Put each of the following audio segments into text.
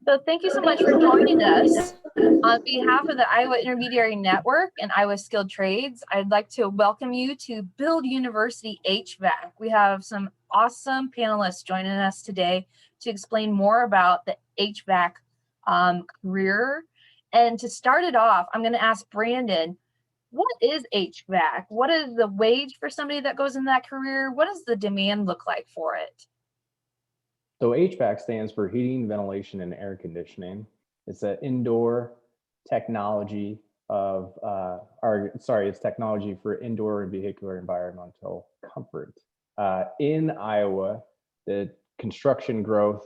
So thank you so much for joining us. On behalf of the Iowa Intermediary Network and Iowa Skilled Trades, I'd like to welcome you to Build University HVAC. We have some awesome panelists joining us today to explain more about the HVAC career. And to start it off, I'm going to ask Brandon, what is HVAC? What is the wage for somebody that goes in that career? What does the demand look like for it? So HVAC stands for heating, ventilation, and air conditioning. It's an indoor technology of, it's technology for indoor and vehicular environmental comfort. In Iowa, the construction growth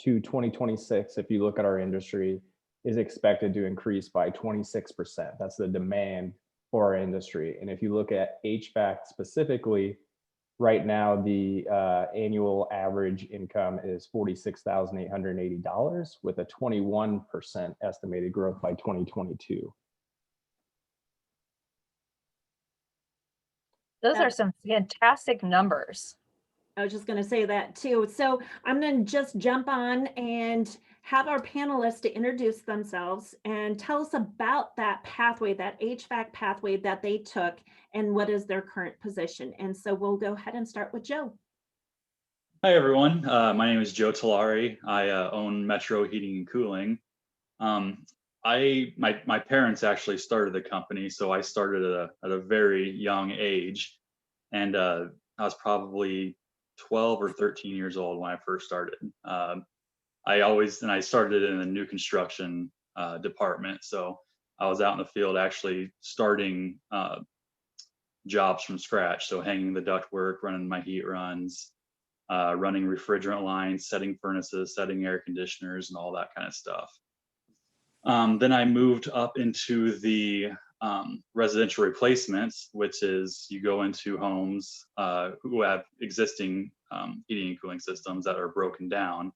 to 2026, if you look at our industry, is expected to increase by 26%. That's the demand for our industry. And if you look at HVAC specifically, right now, the annual average income is $46,880 with a 21% estimated growth by 2022. Those are some fantastic numbers. I was just going to say that too. So I'm going to just jump on and have our panelists to introduce themselves and tell us about that pathway, that HVAC pathway that they took and what is their current position. And so we'll go ahead and start with Joe. Hi, everyone. My name is Joe Tollari. I own Metro Heating and Cooling. My parents actually started the company, so I started at a very young age. And I was probably 12 or 13 years old when I first started. I started in the new construction department. So I was out in the field actually starting jobs from scratch. So hanging the ductwork, running my heat runs, running refrigerant lines, setting furnaces, setting air conditioners, and all that kind of stuff. Then I moved up into the residential replacements, which is you go into homes who have existing heating and cooling systems that are broken down,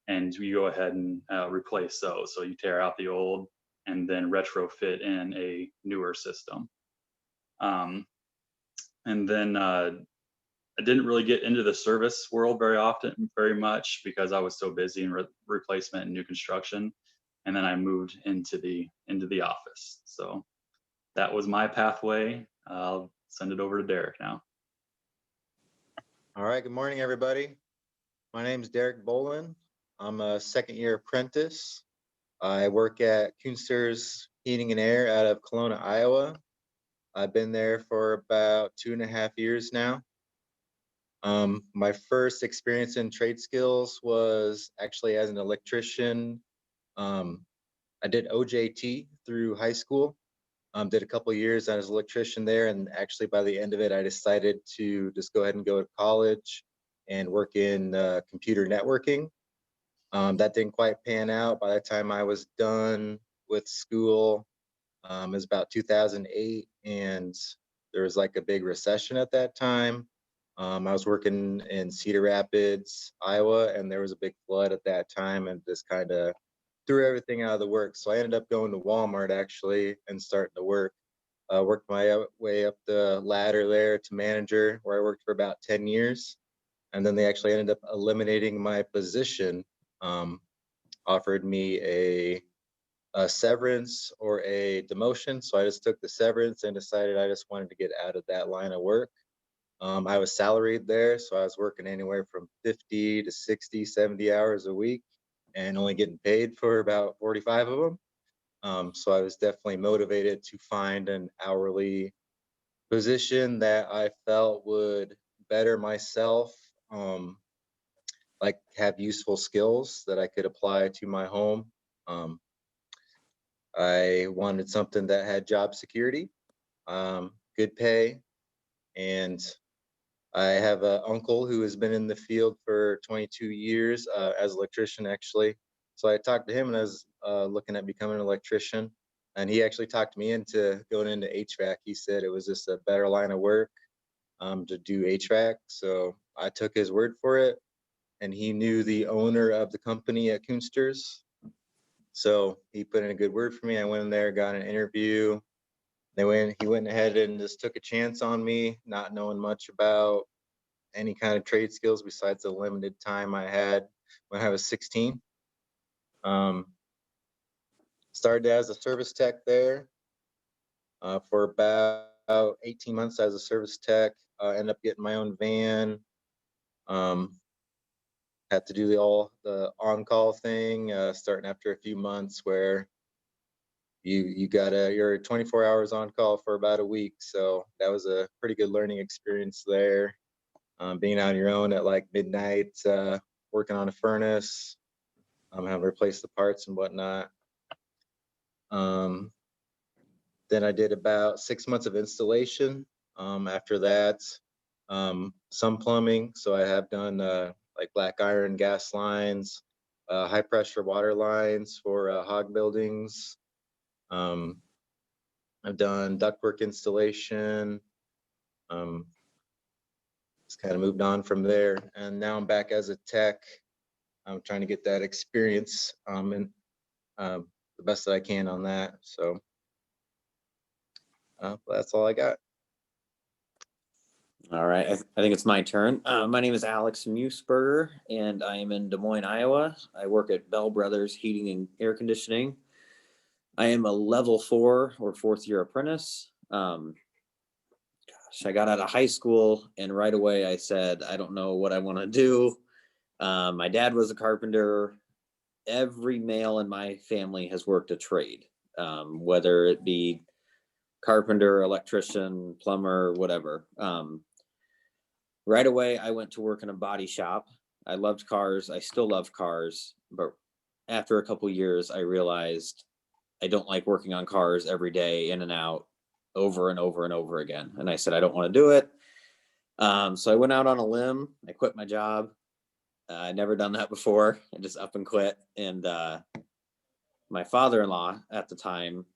and we go ahead and replace those. So you tear out the old and then retrofit in a newer system. And then I didn't really get into the service world very much because I was so busy in replacement and new construction. And then I moved into the office. So that was my pathway. I'll send it over to Derek now. All right, good morning, everybody. My name is Derek Bohlen. I'm a second-year apprentice. I work at Kunstler's Heating and Air out of Kelowna, Iowa. I've been there for about 2.5 years now. My first experience in trade skills was actually as an electrician. I did OJT through high school, did a couple of years as an electrician there, and actually by the end of it, I decided to just go ahead and go to college and work in computer networking. That didn't quite pan out. By the time I was done with school, it was about 2008, and there was like a big recession at that time. I was working in Cedar Rapids, Iowa, and there was a big flood at that time and just kind of threw everything out of the work. So I ended up going to Walmart actually and starting to work. Worked my way up the ladder there to manager, where I worked for about 10 years. And then they actually ended up eliminating my position, offered me a severance or a demotion. So I just took the severance and decided I just wanted to get out of that line of work. I was salaried there, so I was working anywhere from 50 to 60, 70 hours a week and only getting paid for about 45 of them. So I was definitely motivated to find an hourly position that I felt would better myself, like have useful skills that I could apply to my home. I wanted something that had job security, good pay, and I have an uncle who has been in the field for 22 years as an electrician, actually. So I talked to him and I was looking at becoming an electrician. And he actually talked me into going into HVAC. He said it was just a better line of work to do HVAC. So I took his word for it. And he knew the owner of the company at Kunstler's. So he put in a good word for me. I went in there, got an interview. He went ahead and just took a chance on me, not knowing much about any kind of trade skills besides the limited time I had when I was 16. Started as a service tech there for about 18 months as a service tech. Ended up getting my own van. Had to do all the on-call thing starting after a few months where you're 24 hours on call for about a week. So that was a pretty good learning experience there. Being on your own at like midnight, working on a furnace, having to replace the parts and whatnot. Then I did about 6 months of installation. After that, some plumbing. So I have done like black iron gas lines, high pressure water lines for hog buildings. I've done ductwork installation. Just kind of moved on from there, and now I'm back as a tech. I'm trying to get that experience and the best that I can on that. So that's all I got. All right, I think it's my turn. My name is Alex Meusburger, and I am in Des Moines, Iowa. I work at Bell Brothers Heating and Air Conditioning. I am a level 4 or 4th year apprentice. I got out of high school, and right away I said, I don't know what I want to do. My dad was a carpenter. Every male in my family has worked a trade, whether it be carpenter, electrician, plumber, whatever. Right away, I went to work in a body shop. I loved cars. I still love cars. But after a couple years, I realized I don't like working on cars every day, in and out, over and over and over again. And I said, I don't want to do it. So I went out on a limb. I quit my job. I'd never done that before. I just up and quit. And my father-in-law at the time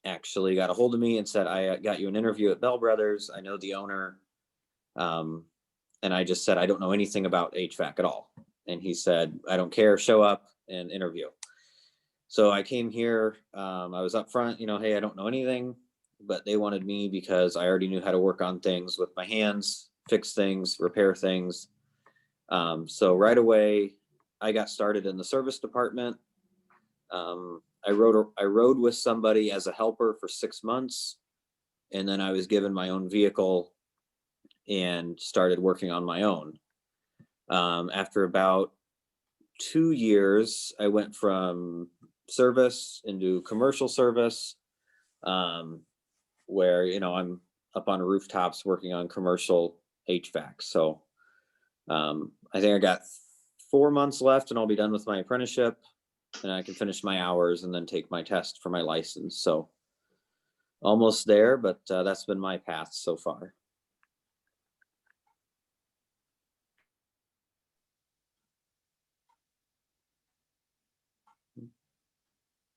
actually got a hold of me and said, I got you an interview at Bell Brothers. I know the owner. And I just said, I don't know anything about HVAC at all. And he said, I don't care, show up and interview. So I came here. I was up front, hey, I don't know anything, but they wanted me because I already knew how to work on things with my hands, fix things, repair things. So right away, I got started in the service department. I rode with somebody as a helper for 6 months, and then I was given my own vehicle and started working on my own. After about 2 years, I went from service into commercial service, where, I'm up on rooftops working on commercial HVAC. So I think I got 4 months left and I'll be done with my apprenticeship, and I can finish my hours and then take my test for my license. So almost there, but that's been my path so far.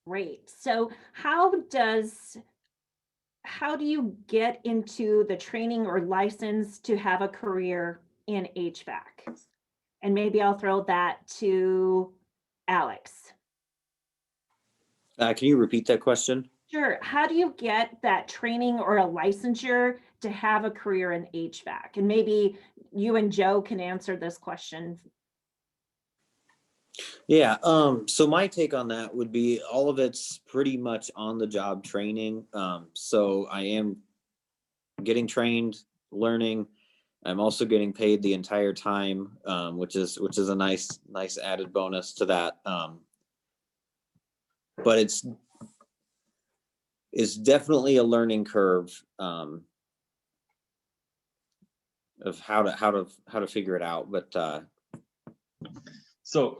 Great. So how do you get into the training or license to have a career in HVAC? And maybe I'll throw that to Alex. Can you repeat that question? Sure. How do you get that training or a licensure to have a career in HVAC? And maybe you and Joe can answer this question. Yeah. So my take on that would be all of it's pretty much on the job training. So I am getting trained, learning. I'm also getting paid the entire time, which is a nice added bonus to that. But it's definitely a learning curve of how to figure it out. But So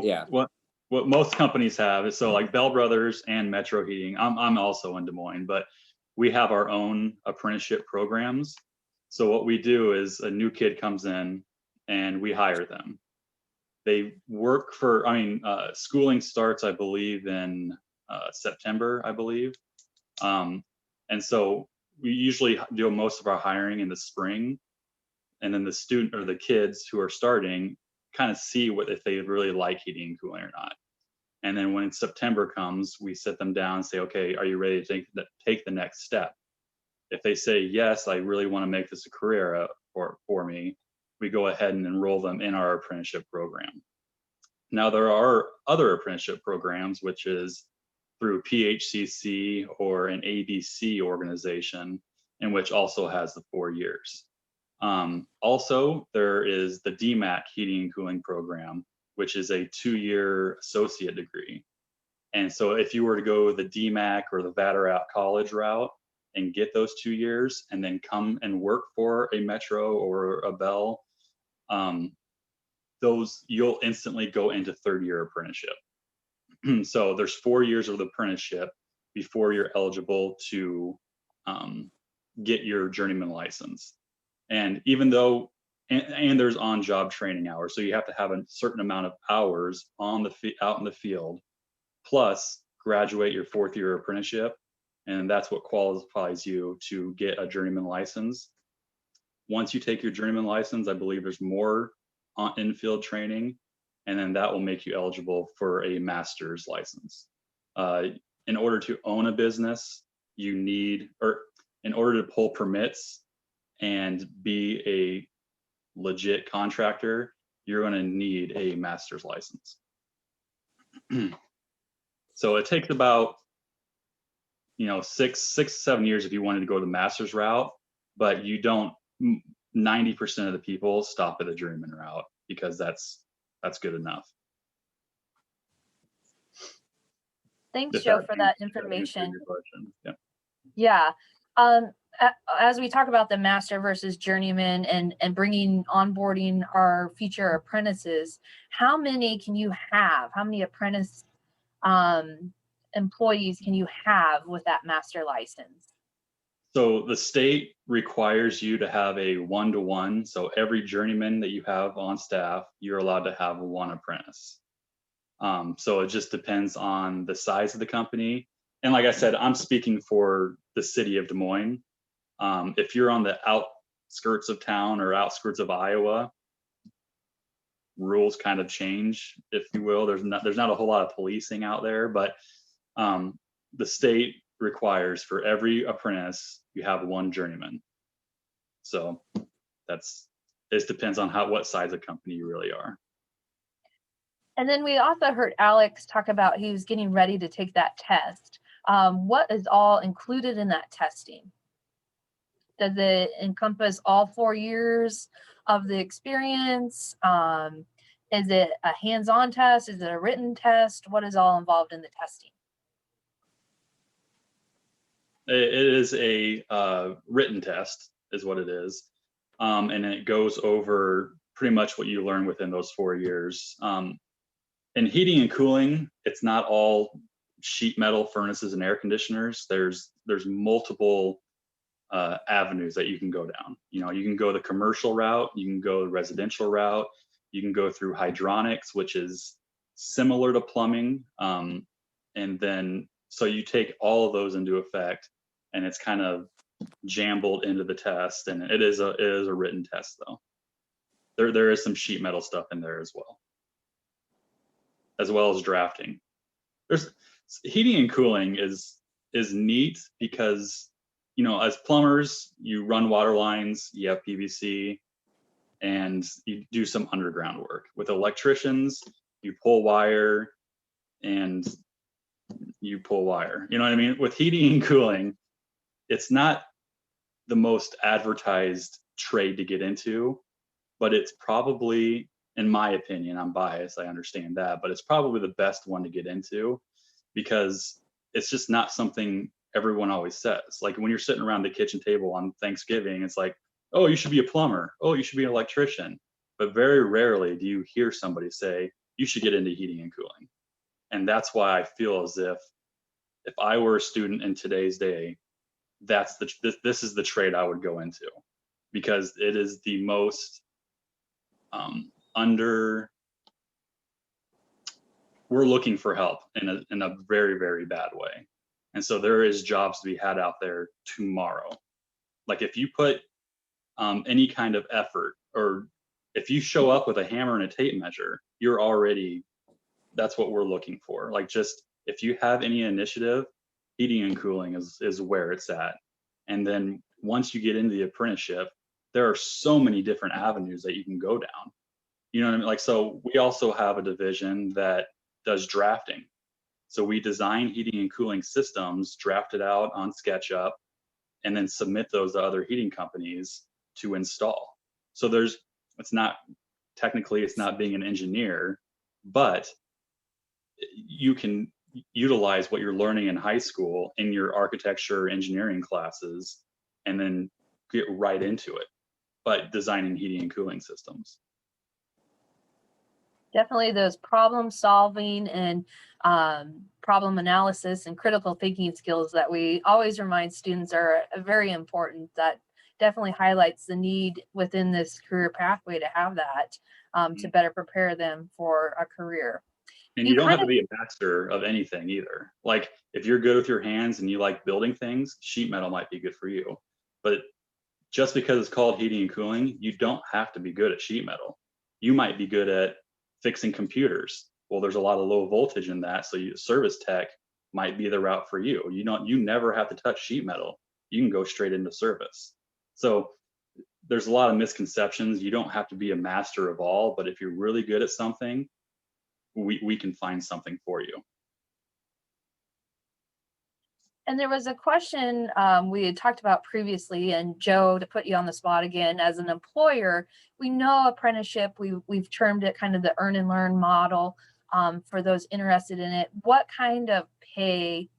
yeah. what most companies have is, so like Bell Brothers and Metro Heating, I'm also in Des Moines, but we have our own apprenticeship programs. So what we do is a new kid comes in and we hire them. They work for, schooling starts, I believe, in September, I believe. And so we usually do most of our hiring in the spring, and then the student or the kids who are starting kind of see if they really like heating and cooling or not. And then when September comes, we sit them down and say, okay, are you ready to take the next step? If they say, yes, I really want to make this a career for me, we go ahead and enroll them in our apprenticeship program. Now there are other apprenticeship programs, which is through PHCC or an ABC organization, in which also has the 4 years. Also, there is the DMAC heating and cooling program, which is a 2-year associate degree. And so if you were to go the DMAC or the Vatterott College route and get those 2 years and then come and work for a Metro or a Bell, those you'll instantly go into 3rd-year apprenticeship. So there's 4 years of the apprenticeship before you're eligible to get your journeyman license. And even though, and there's on-job training hours, so you have to have a certain amount of hours on the out in the field, plus graduate your 4th-year apprenticeship, and that's what qualifies you to get a journeyman license. Once you take your journeyman license, I believe there's more in-field training, and then that will make you eligible for a master's license. In order to own a business, you need, or in order to pull permits and be a legit contractor, you're going to need a master's license. So it takes about, 6-7 years if you wanted to go the master's route, but you don't. 90% of the people stop at the journeyman route because that's good enough. Thanks, Joe, for that information. Yeah. Yeah. As we talk about the master versus journeyman and onboarding our future apprentices, how many can you have? How many apprentice employees can you have with that master license? So the state requires you to have a 1-to-1. So every journeyman that you have on staff, you're allowed to have 1 apprentice. So it just depends on the size of the company. And like I said, I'm speaking for the city of Des Moines. If you're on the outskirts of town or outskirts of Iowa, rules kind of change, if you will. There's not a whole lot of policing out there, but the state requires for every apprentice you have 1 journeyman. So it depends on what size of company you really are. And then we also heard Alex talk about he was getting ready to take that test. What is all included in that testing? Does it encompass all 4 years of the experience? Is it a hands-on test? Is it a written test? What is all involved in the testing? It is a written test is what it is. And it goes over pretty much what you learn within those 4 years. In heating and cooling, it's not all sheet metal furnaces and air conditioners. There's multiple avenues that you can go down. You can go the commercial route, you can go the residential route, you can go through hydronics, which is similar to plumbing. And then, so you take all of those into effect, and it's kind of jumbled into the test. And it is a written test though. There is some sheet metal stuff in there as well as drafting. There's heating and cooling is neat because, as plumbers, you run water lines, you have PVC, and you do some underground work. With electricians, you pull wire and you pull wire. You know what I mean? With heating and cooling, it's not the most advertised trade to get into, but it's probably, in my opinion, I'm biased, I understand that, but it's probably the best one to get into because it's just not something everyone always says. Like when you're sitting around the kitchen table on Thanksgiving, it's like, oh, you should be a plumber. Oh, you should be an electrician. But very rarely do you hear somebody say, you should get into heating and cooling. And that's why I feel as if I were a student in today's day, this is the trade I would go into, because it is the most we're looking for help in a very, very bad way. And so there is jobs to be had out there tomorrow. Like if you put any kind of effort, or if you show up with a hammer and a tape measure, that's what we're looking for. Like just, if you have any initiative, heating and cooling is where it's at. And then once you get into the apprenticeship, there are so many different avenues that you can go down. You know what I mean? Like, so we also have a division that does drafting. So we design heating and cooling systems, draft it out on SketchUp, and then submit those to other heating companies to install. So it's not technically, it's not being an engineer, but you can utilize what you're learning in high school in your architecture engineering classes and then get right into it by designing heating and cooling systems. Definitely those problem solving and problem analysis and critical thinking skills that we always remind students are very important. That definitely highlights the need within this career pathway to have that to better prepare them for a career. And you don't have to be a master of anything either. Like, if you're good with your hands and you like building things, sheet metal might be good for you. But just because it's called heating and cooling, you don't have to be good at sheet metal. You might be good at fixing computers. Well, there's a lot of low voltage in that, so service tech might be the route for you. You never have to touch sheet metal. You can go straight into service. So there's a lot of misconceptions. You don't have to be a master of all, but if you're really good at something, we can find something for you. And there was a question we had talked about previously, and Joe, to put you on the spot again, as an employer, we know apprenticeship, we've termed it kind of the earn and learn model for those interested in it. What kind of pay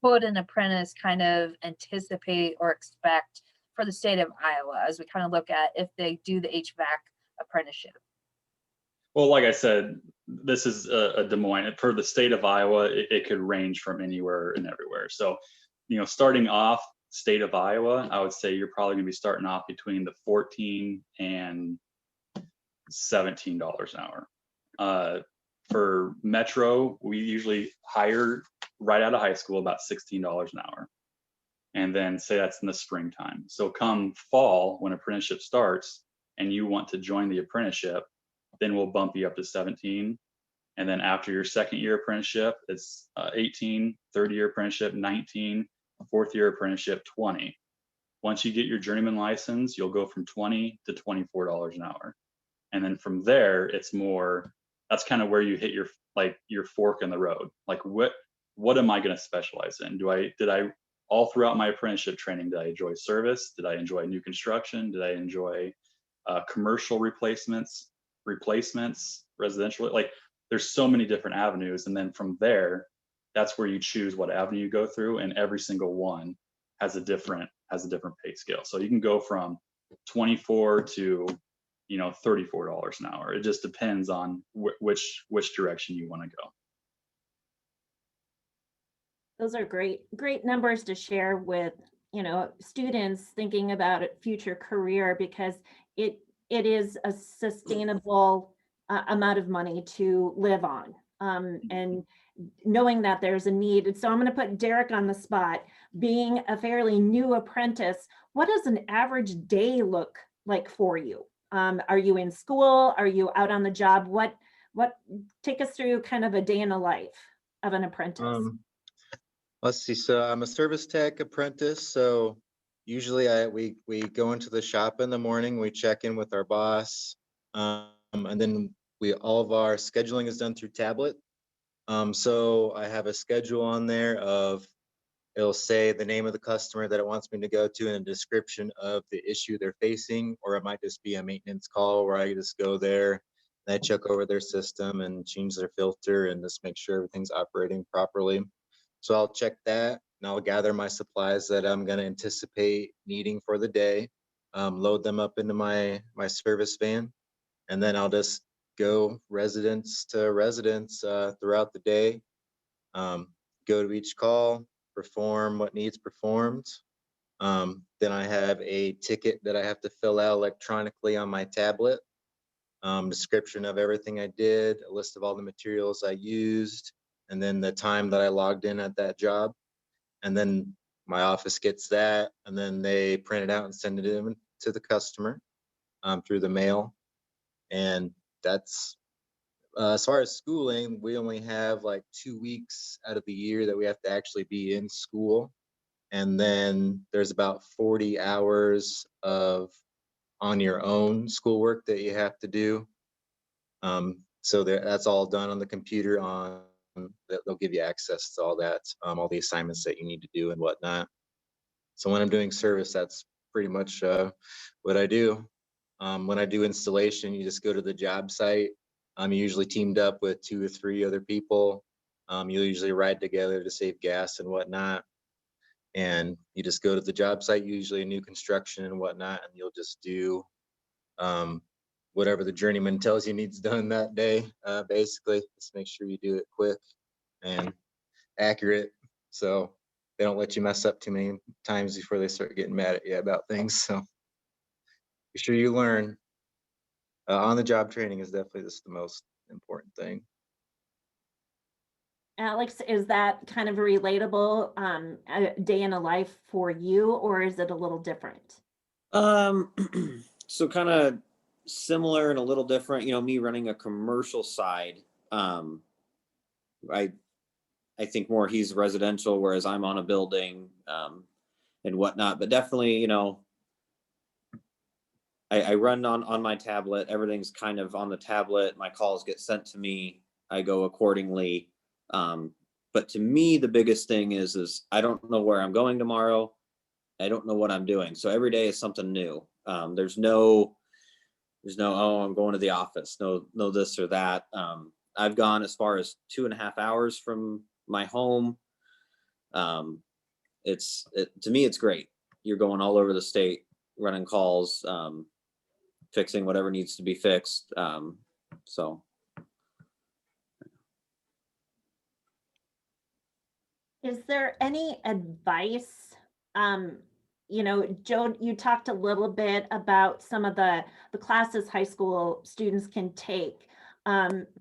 could an apprentice kind of anticipate or expect for the state of Iowa as we kind of look at if they do the HVAC apprenticeship? Well, like I said, this is a Des Moines. For the state of Iowa, it could range from anywhere and everywhere. So, starting off state of Iowa, I would say you're probably going to be starting off between the $14 and $17 an hour. For Metro, we usually hire right out of high school about $16 an hour. And then say that's in the springtime. So come fall, when apprenticeship starts and you want to join the apprenticeship, then we'll bump you up to 17. And then after your second year apprenticeship, it's 18, third year apprenticeship, 19, fourth year apprenticeship, 20. Once you get your journeyman license, you'll go from 20 to $24 an hour. And then from there, it's more, that's kind of where you hit your fork in the road. Like, what am I going to specialize in? Did I all throughout my apprenticeship training, did I enjoy service? Did I enjoy new construction? Did I enjoy commercial replacements, residential? Like, there's so many different avenues. And then from there, that's where you choose what avenue you go through. And every single one has a different pay scale. So you can go from 24 to, $34 an hour. It just depends on which direction you want to go. Those are great numbers to share with, students thinking about a future career, because it is a sustainable amount of money to live on. And knowing that there's a need. And so I'm going to put Derek on the spot. Being a fairly new apprentice, what does an average day look like for you? Are you in school? Are you out on the job? What take us through kind of a day in the life of an apprentice? Let's see. So I'm a service tech apprentice. So usually we go into the shop in the morning, we check in with our boss, and then all of our scheduling is done through tablet. So I have a schedule on there of, it'll say the name of the customer that it wants me to go to and a description of the issue they're facing, or it might just be a maintenance call where I just go there and I check over their system and change their filter and just make sure everything's operating properly. So I'll check that and I'll gather my supplies that I'm going to anticipate needing for the day, load them up into my service van, and then I'll just go residence to residence throughout the day, go to each call, perform what needs performed. Then I have a ticket that I have to fill out electronically on my tablet, description of everything I did, a list of all the materials I used, and then the time that I logged in at that job. And then my office gets that, and then they print it out and send it in to the customer through the mail. And that's as far as schooling, we only have like 2 weeks out of the year that we have to actually be in school. And then there's about 40 hours of on your own schoolwork that you have to do. So that's all done on the computer. They'll give you access to all that, all the assignments that you need to do and whatnot. So when I'm doing service, that's pretty much what I do. When I do installation, you just go to the job site. I'm usually teamed up with 2 or 3 other people. You usually ride together to save gas and whatnot. And you just go to the job site, usually a new construction and whatnot, and you'll just do whatever the journeyman tells you needs done that day. Basically, just make sure you do it quick and accurate, so they don't let you mess up too many times before they start getting mad at you about things. So be sure you learn. On the job training is definitely just the most important thing. Alex, is that kind of a relatable a day in a life for you, or is it a little different? So kind of similar and a little different, you know, me running a commercial side. I think more he's residential, whereas I'm on a building and whatnot, but definitely, you know, I run on my tablet. Everything's kind of on the tablet. My calls get sent to me. I go accordingly. But to me, the biggest thing is I don't know where I'm going tomorrow. I don't know what I'm doing. So every day is something new. There's no, oh, I'm going to the office. No this or that. I've gone as far as 2.5 hours from my home. To me, it's great. You're going all over the state, running calls, fixing whatever needs to be fixed. So. Is there any advice? You know, Joe, you talked a little bit about some of the classes high school students can take.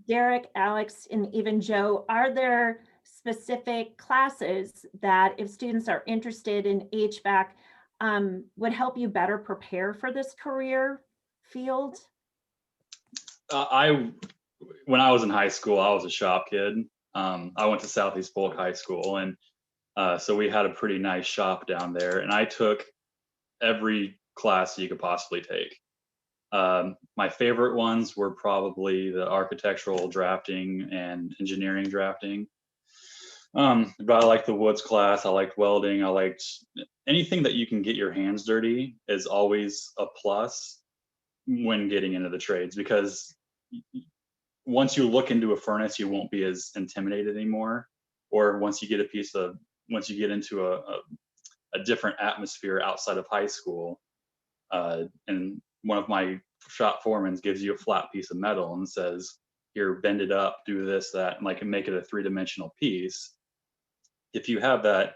Derek, Alex, and even Joe, are there specific classes that if students are interested in HVAC would help you better prepare for this career field? When I was in high school, I was a shop kid. I went to Southeast Polk High School, and so we had a pretty nice shop down there, and I took every class you could possibly take. My favorite ones were probably the architectural drafting and engineering drafting. But I liked the woods class. I liked welding. I liked anything that you can get your hands dirty is always a plus when getting into the trades, because once you look into a furnace, you won't be as intimidated anymore. Or once you get into a different atmosphere outside of high school, and one of my shop foremans gives you a flat piece of metal and says, here, bend it up, do this, that, and like make it a 3-dimensional piece. If you have that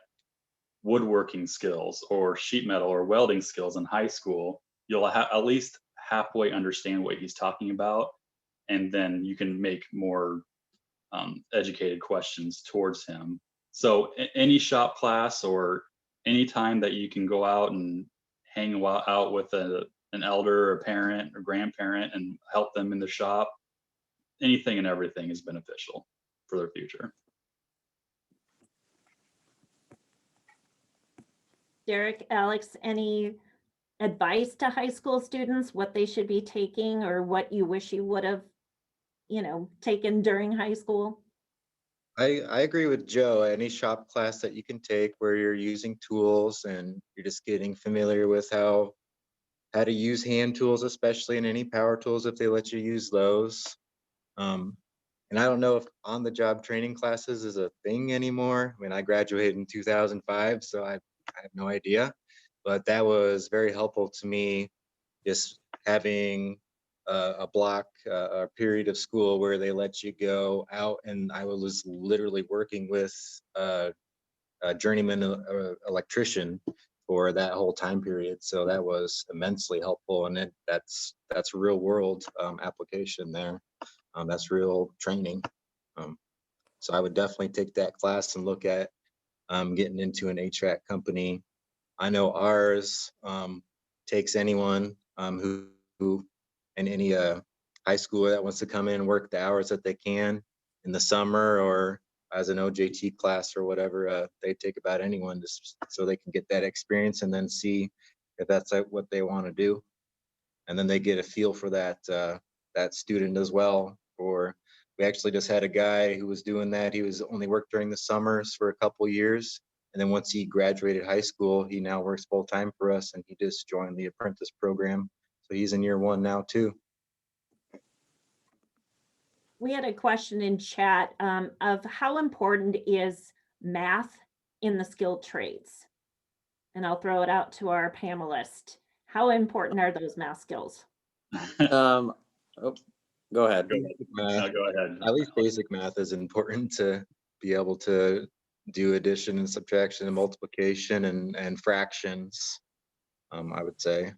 woodworking skills or sheet metal or welding skills in high school, you'll at least halfway understand what he's talking about. And then you can make more educated questions towards him. So any shop class or any time that you can go out and hang out with an elder or a parent or grandparent and help them in the shop, anything and everything is beneficial for their future. Derek, Alex, any advice to high school students, what they should be taking or what you wish you would have, you know, taken during high school? I agree with Joe. Any shop class that you can take where you're using tools and you're just getting familiar with how to use hand tools, especially in any power tools if they let you use those. And I don't know if on-the-job training classes is a thing anymore. I mean, I graduated in 2005, so I have no idea. But that was very helpful to me, just having a block, a period of school where they let you go out, and I was literally working with a journeyman electrician for that whole time period. So that was immensely helpful, and that's real world application there. That's real training. So I would definitely take that class and look at getting into an HVAC company. I know ours takes anyone who in any high schooler that wants to come in and work the hours that they can in the summer or as an OJT class or whatever. They take about anyone just so they can get that experience and then see if that's what they want to do. And then they get a feel for that that student as well. Or we actually just had a guy who was doing that. He was only worked during the summers for a couple years. And then once he graduated high school, he now works full time for us, and he just joined the apprentice program. So he's in year 1 now too. We had a question in chat of how important is math in the skilled trades? And I'll throw it out to our panelists. How important are those math skills? Oh, go ahead. Math, Go ahead. at least basic math is important to be able to do addition and subtraction and multiplication and fractions, I would say.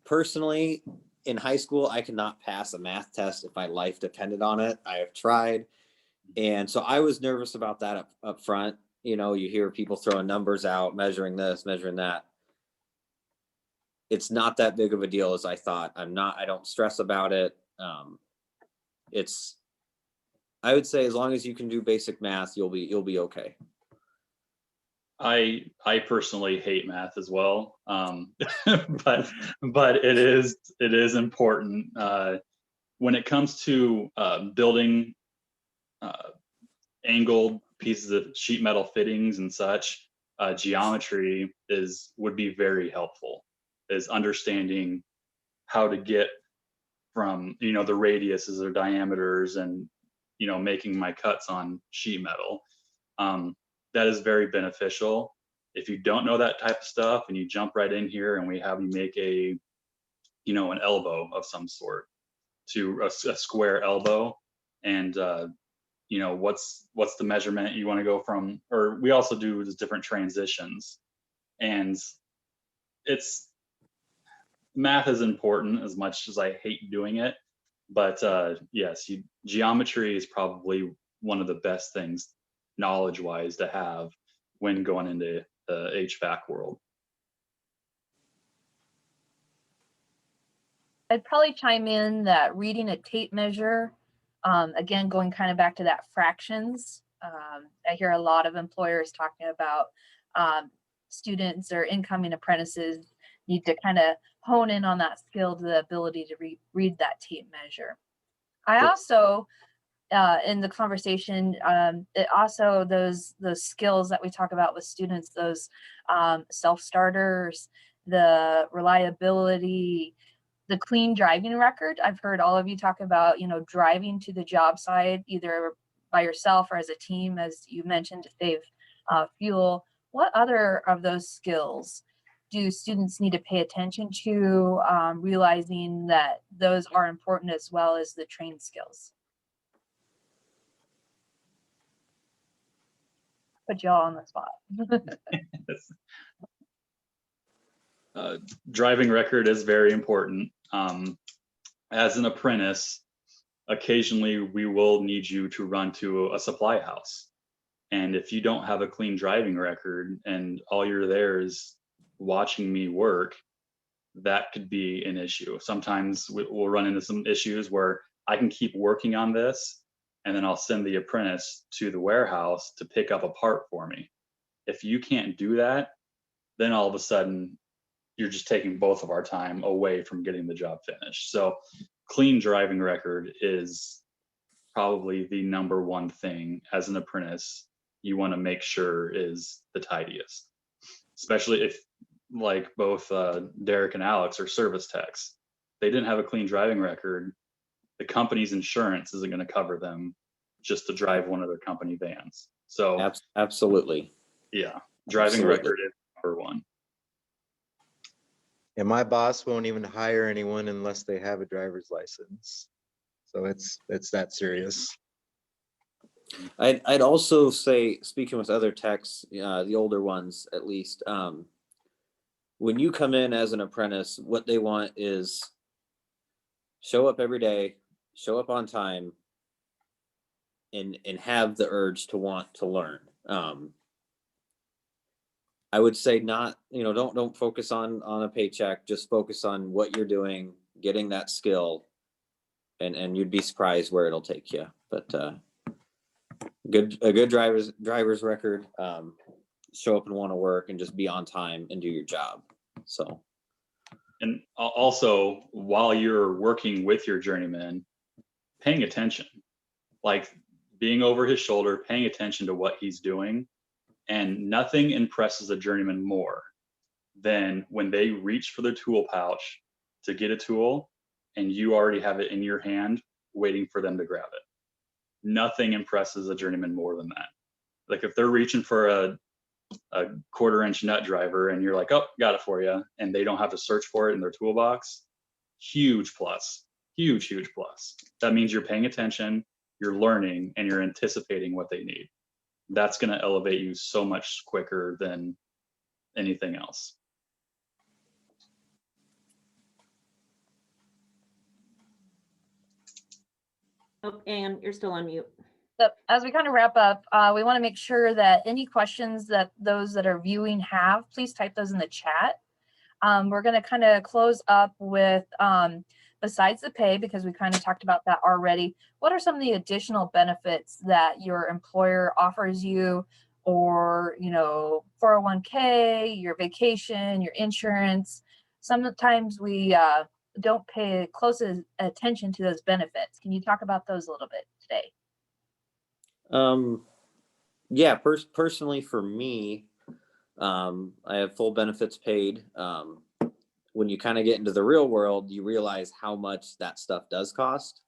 Personally, in high school, I could not pass a math test if my life depended on it. I have tried. And so I was nervous about that up front. You know, you hear people throwing numbers out, measuring this, measuring that. It's not that big of a deal as I thought. I don't stress about it. I would say as long as you can do basic math, you'll be okay. I personally hate math as well, but it is important when it comes to building angled pieces of sheet metal fittings and such. Geometry would be very helpful. Is understanding how to get from the radiuses or diameters and making my cuts on sheet metal. That is very beneficial. If you don't know that type of stuff and you jump right in here and we have you make an elbow of some sort to a square elbow, and what's the measurement you want to go from, or we also do different transitions, and math is important as much as I hate doing it, but yes, geometry is probably one of the best things knowledge-wise to have when going into the HVAC world. I'd probably chime in that reading a tape measure, again, going kind of back to that fractions. I hear a lot of employers talking about students or incoming apprentices need to kind of hone in on that skill, the ability to read that tape measure. I also, in the conversation, those skills that we talk about with students, those self-starters, the reliability, the clean driving record. I've heard all of you talk about, driving to the job site, either by yourself or as a team, as you mentioned, to save fuel. What other of those skills do students need to pay attention to, realizing that those are important as well as the trained skills? Put you all on the spot. Driving record is very important. As an apprentice, occasionally we will need you to run to a supply house. And if you don't have a clean driving record and all you're there is watching me work, that could be an issue. Sometimes we'll run into some issues where I can keep working on this and then I'll send the apprentice to the warehouse to pick up a part for me. If you can't do that, then all of a sudden you're just taking both of our time away from getting the job finished. So clean driving record is probably the number one thing as an apprentice you want to make sure is the tidiest, especially if, like both Derek and Alex are service techs. They didn't have a clean driving record. The company's insurance isn't going to cover them just to drive one of their company vans. So absolutely. Yeah, driving record is number one. And my boss won't even hire anyone unless they have a driver's license. So it's that serious. I'd also say, speaking with other techs, the older ones at least, when you come in as an apprentice, what they want is show up every day, show up on time, and have the urge to want to learn. I would say don't focus on a paycheck, just focus on what you're doing, getting that skill, and you'd be surprised where it'll take you. But a good driver's record, show up and want to work and just be on time and do your job. So And also, while you're working with your journeyman, paying attention, like being over his shoulder, paying attention to what he's doing. And nothing impresses a journeyman more than when they reach for their tool pouch to get a tool and you already have it in your hand waiting for them to grab it. Nothing impresses a journeyman more than that. Like if they're reaching for a 1/4-inch nut driver and you're like, oh, got it for you, and they don't have to search for it in their toolbox, huge plus, huge plus. That means you're paying attention, you're learning, and you're anticipating what they need. That's going to elevate you so much quicker than anything else. Oh, and you're still on mute. So as we kind of wrap up, we want to make sure that any questions that those that are viewing have, please type those in the chat. We're going to kind of close up with, besides the pay, because we kind of talked about that already, what are some of the additional benefits that your employer offers you, or, 401k, your vacation, your insurance? Sometimes we don't pay close attention to those benefits. Can you talk about those a little bit today? Yeah, personally for me, I have full benefits paid. When you kind of get into the real world, you realize how much that stuff does cost.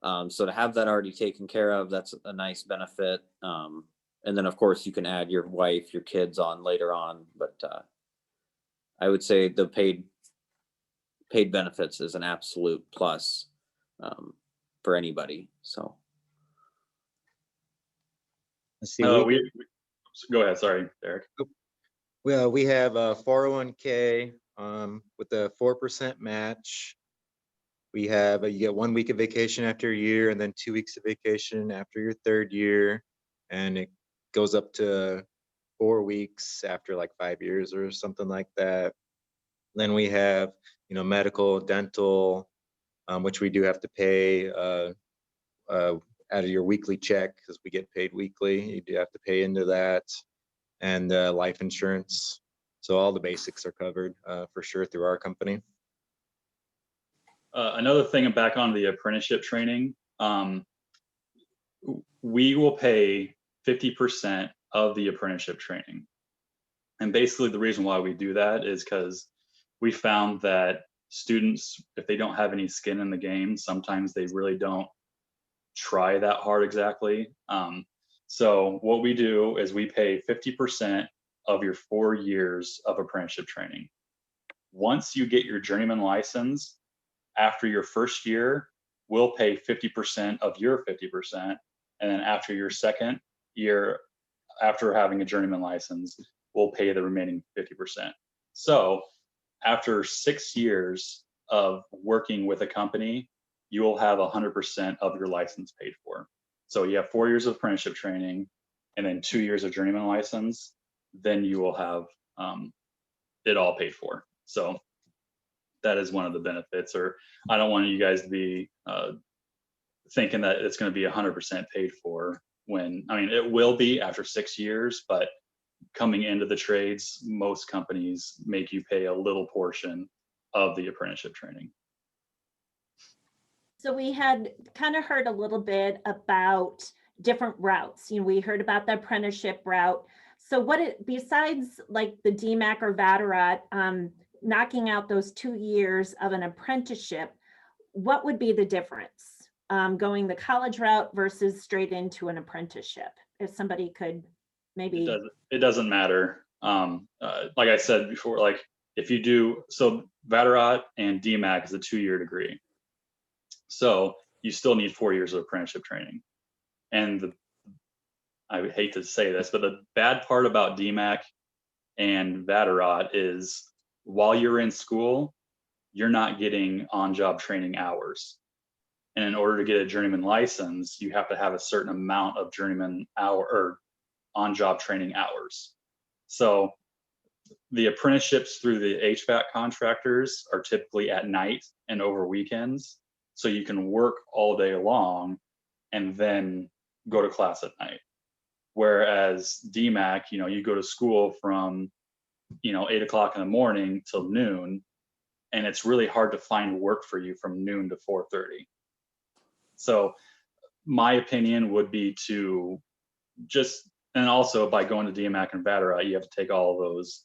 So to have that already taken care of, that's a nice benefit. And then of course you can add your wife, your kids on later on, but I would say the paid benefits is an absolute plus for anybody. So. Let's see. Go ahead. Sorry, Derek. Well, we have a 401k with a 4% match. We have you get 1 week of vacation after a year, and then 2 weeks of vacation after your 3rd year, and it goes up to 4 weeks after like 5 years or something like that. Then we have medical, dental, which we do have to pay out of your weekly check, because we get paid weekly. You do have to pay into that, and life insurance. So all the basics are covered for sure through our company. Another thing, back on the apprenticeship training, we will pay 50% of the apprenticeship training. And basically the reason why we do that is because we found that students, if they don't have any skin in the game, sometimes they really don't try that hard exactly. So what we do is we pay 50% of your 4 years of apprenticeship training. Once you get your journeyman license, after your 1st year, we'll pay 50% of your 50%. And then after your 2nd year, after having a journeyman license, we'll pay the remaining 50%. So after 6 years of working with a company, you will have 100% of your license paid for. So you have 4 years of apprenticeship training and then 2 years of journeyman license, then you will have it all paid for. So that is one of the benefits. Or I don't want you guys to be thinking that it's going to be 100% paid for, when, I mean, it will be after 6 years, but coming into the trades, most companies make you pay a little portion of the apprenticeship training. So we had kind of heard a little bit about different routes. We heard about the apprenticeship route. So besides like the DMAC or VATEROT, knocking out those 2 years of an apprenticeship, what would be the difference going the college route versus straight into an apprenticeship? If somebody could maybe. It doesn't matter. Like I said before, like if you do, so VATEROT and DMAC is a 2-year degree. So you still need 4 years of apprenticeship training. And I hate to say this, but the bad part about DMAC and VATEROT is while you're in school, you're not getting on-job training hours. And in order to get a journeyman license, you have to have a certain amount of journeyman hour or on-job training hours. So the apprenticeships through the HVAC contractors are typically at night and over weekends. So you can work all day long and then go to class at night. Whereas DMAC, you go to school from, 8 o'clock in the morning till noon, and it's really hard to find work for you from noon to 4:30. So my opinion would be to just, and also by going to DMAC and VATRA, you have to take all of those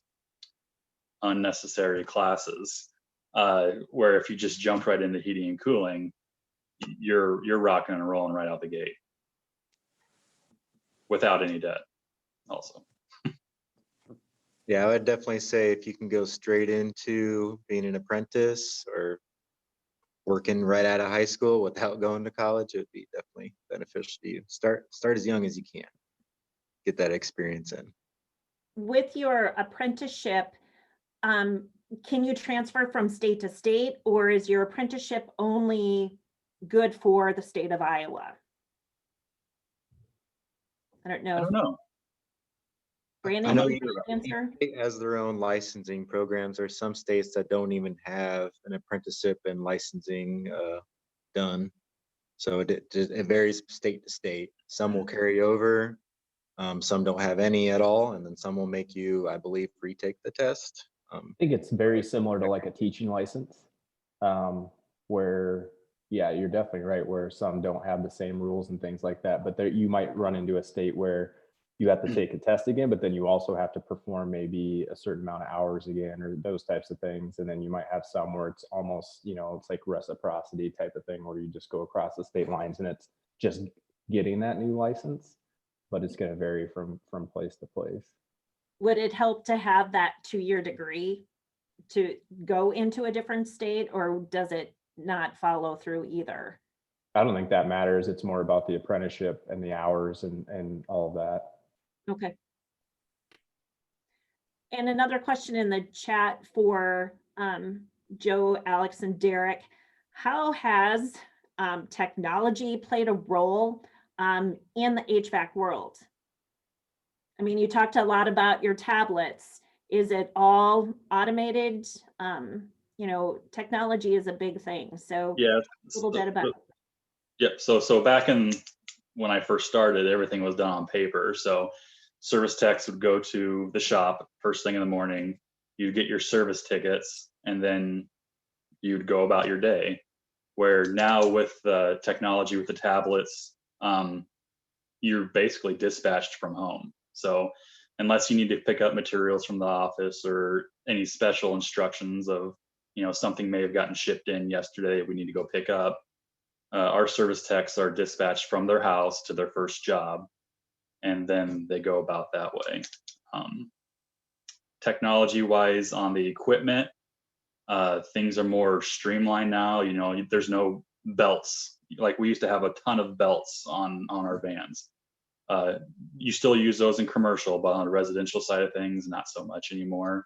unnecessary classes, where if you just jump right into heating and cooling, you're rocking and rolling right out the gate without any debt also. Yeah, I would definitely say if you can go straight into being an apprentice or working right out of high school without going to college, it would be definitely beneficial to you. Start as young as you can. Get that experience in. With your apprenticeship, can you transfer from state to state, or is your apprenticeship only good for the state of Iowa? I don't know. I don't know. Brandon, I know you can answer. each state has their own licensing programs. There's some states that don't even have an apprenticeship and licensing done. So it varies state to state. Some will carry over, some don't have any at all, and then some will make you, I believe, retake the test. I think it's very similar to like a teaching license, where, yeah, you're definitely right, where some don't have the same rules and things like that, but there, you might run into a state where you have to take a test again, but then you also have to perform maybe a certain amount of hours again, or those types of things. And then you might have some where it's almost, you know, it's like reciprocity type of thing, where you just go across the state lines and it's just getting that new license, but it's going to vary from place to place. Would it help to have that 2-year degree to go into a different state, or does it not follow through either? I don't think that matters. It's more about the apprenticeship and the hours and all of that. Okay. And another question in the chat for Joe, Alex, and Derek. How has technology played a role in the HVAC world? I mean, you talked a lot about your tablets. Is it all automated? You know, technology is a big thing. So Yeah. a little bit about. Yep. So back in when I first started, everything was done on paper. So service techs would go to the shop first thing in the morning. You'd get your service tickets, and then you'd go about your day. Where now with the technology, with the tablets, you're basically dispatched from home. So unless you need to pick up materials from the office or any special instructions of, you know, something may have gotten shipped in yesterday, we need to go pick up, our service techs are dispatched from their house to their first job, and then they go about that way. Technology wise on the equipment, things are more streamlined now. You know, there's no belts. Like we used to have a ton of belts on our vans. You still use those in commercial, but on the residential side of things, not so much anymore.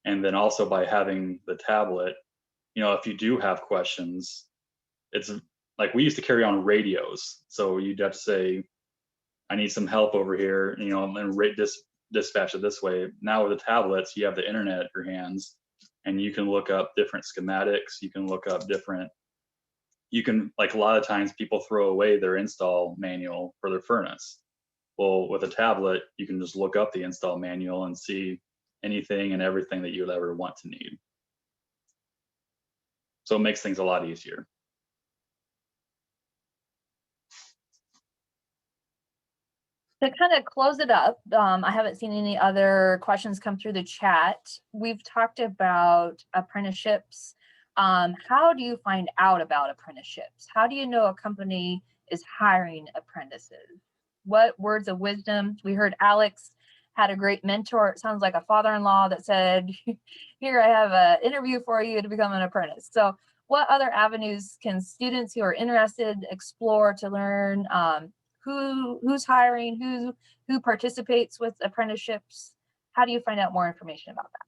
And then also by having the tablet, you know, if you do have questions, it's like we used to carry on radios. So you'd have to say, I need some help over here, you know, and dispatch it this way. Now with the tablets, you have the internet at your hands, and you can look up different schematics. You can look up like a lot of times people throw away their install manual for their furnace. Well, with a tablet, you can just look up the install manual and see anything and everything that you'd ever want to need. So it makes things a lot easier. To kind of close it up, I haven't seen any other questions come through the chat. We've talked about apprenticeships. How do you find out about apprenticeships? How do you know a company is hiring apprentices? What words of wisdom? We heard Alex had a great mentor. It sounds like a father-in-law that said, here, I have an interview for you to become an apprentice. So what other avenues can students who are interested explore to learn who's hiring, who participates with apprenticeships? How do you find out more information about that?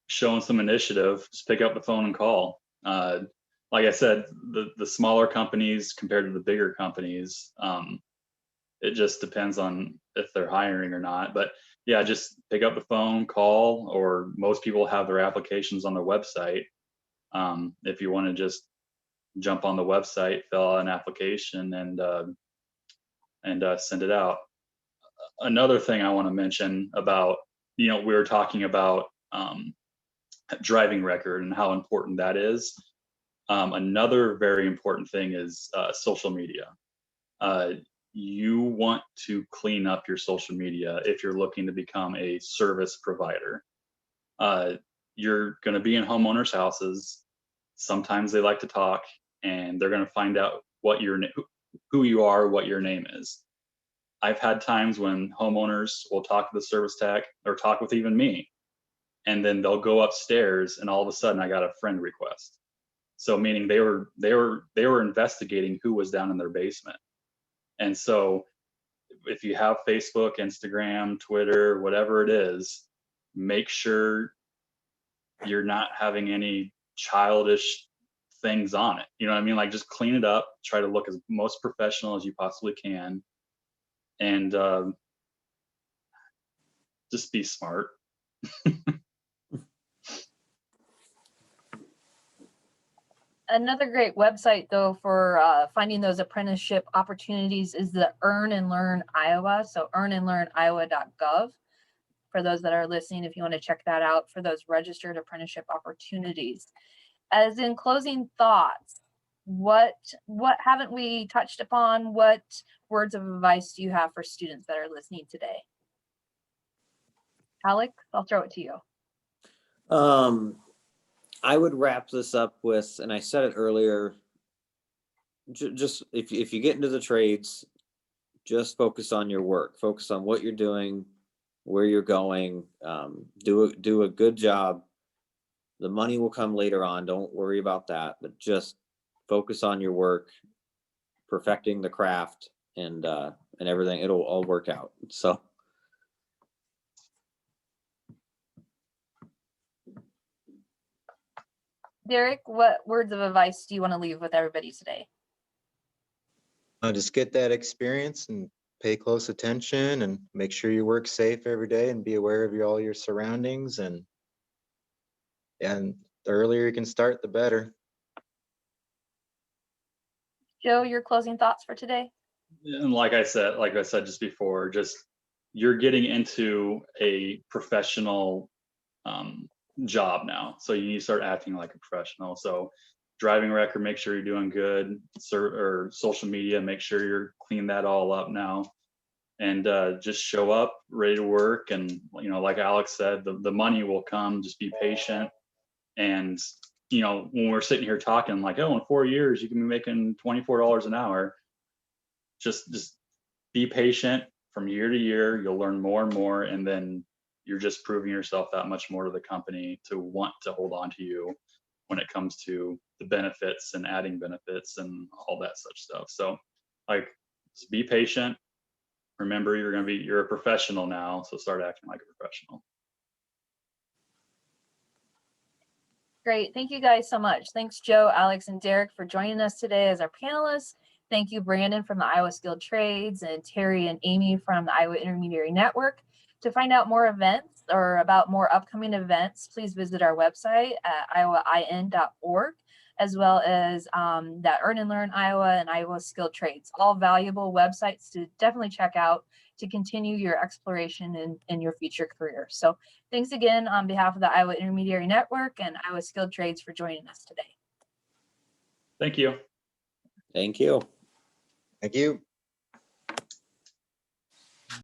Showing some initiative, just pick up the phone and call. Like I said, the smaller companies compared to the bigger companies, it just depends on if they're hiring or not. But yeah, just pick up the phone, call, or most people have their applications on their website. If you want to just jump on the website, fill out an application, and send it out. Another thing I want to mention about, you know, we were talking about driving record and how important that is. Another very important thing is social media. You want to clean up your social media if you're looking to become a service provider. You're going to be in homeowners' houses. Sometimes they like to talk, and they're going to find out who you are, what your name is. I've had times when homeowners will talk to the service tech or talk with even me, and then they'll go upstairs, and all of a sudden I got a friend request. So meaning they were investigating who was down in their basement. And so if you have Facebook, Instagram, Twitter, whatever it is, make sure you're not having any childish things on it. You know what I mean? Like, just clean it up, try to look as most professional as you possibly can, and just be smart. Another great website, though, for finding those apprenticeship opportunities is the Earn and Learn Iowa. So earnandlearniowa.gov. For those that are listening, if you want to check that out for those registered apprenticeship opportunities. As in closing thoughts, what haven't we touched upon? What words of advice do you have for students that are listening today? Alex, I'll throw it to you. I would wrap this up with, and I said it earlier, just if you get into the trades, just focus on your work, focus on what you're doing, where you're going, do a good job. The money will come later on. Don't worry about that, but just focus on your work, perfecting the craft, and everything. It'll all work out. So. Derek, what words of advice do you want to leave with everybody today? Just get that experience and pay close attention and make sure you work safe every day and be aware of all your surroundings. And the earlier you can start, the better. Joe, your closing thoughts for today? And like I said just before, just you're getting into a professional job now, so you need to start acting like a professional. So driving record, make sure you're doing good, or social media, make sure you're cleaning that all up now, and just show up ready to work. And like Alex said, the money will come. Just be patient. And when we're sitting here talking like, oh, in 4 years you can be making $24 an hour, just be patient. From year to year you'll learn more and more, and then you're just proving yourself that much more to the company to want to hold on to you when it comes to the benefits and adding benefits and all that such stuff. So like, just be patient. Remember, you're a professional now, so start acting like a professional. Great. Thank you guys so much. Thanks, Joe, Alex, and Derek, for joining us today as our panelists. Thank you, Brandon from the Iowa Skilled Trades, and Terry and Amy from the Iowa Intermediary Network. To find out more events or about more upcoming events, please visit our website at iowain.org, as well as that Earn and Learn Iowa and Iowa Skilled Trades. All valuable websites to definitely check out to continue your exploration in your future career. So thanks again on behalf of the Iowa Intermediary Network and Iowa Skilled Trades for joining us today. Thank you. Thank you. Thank you.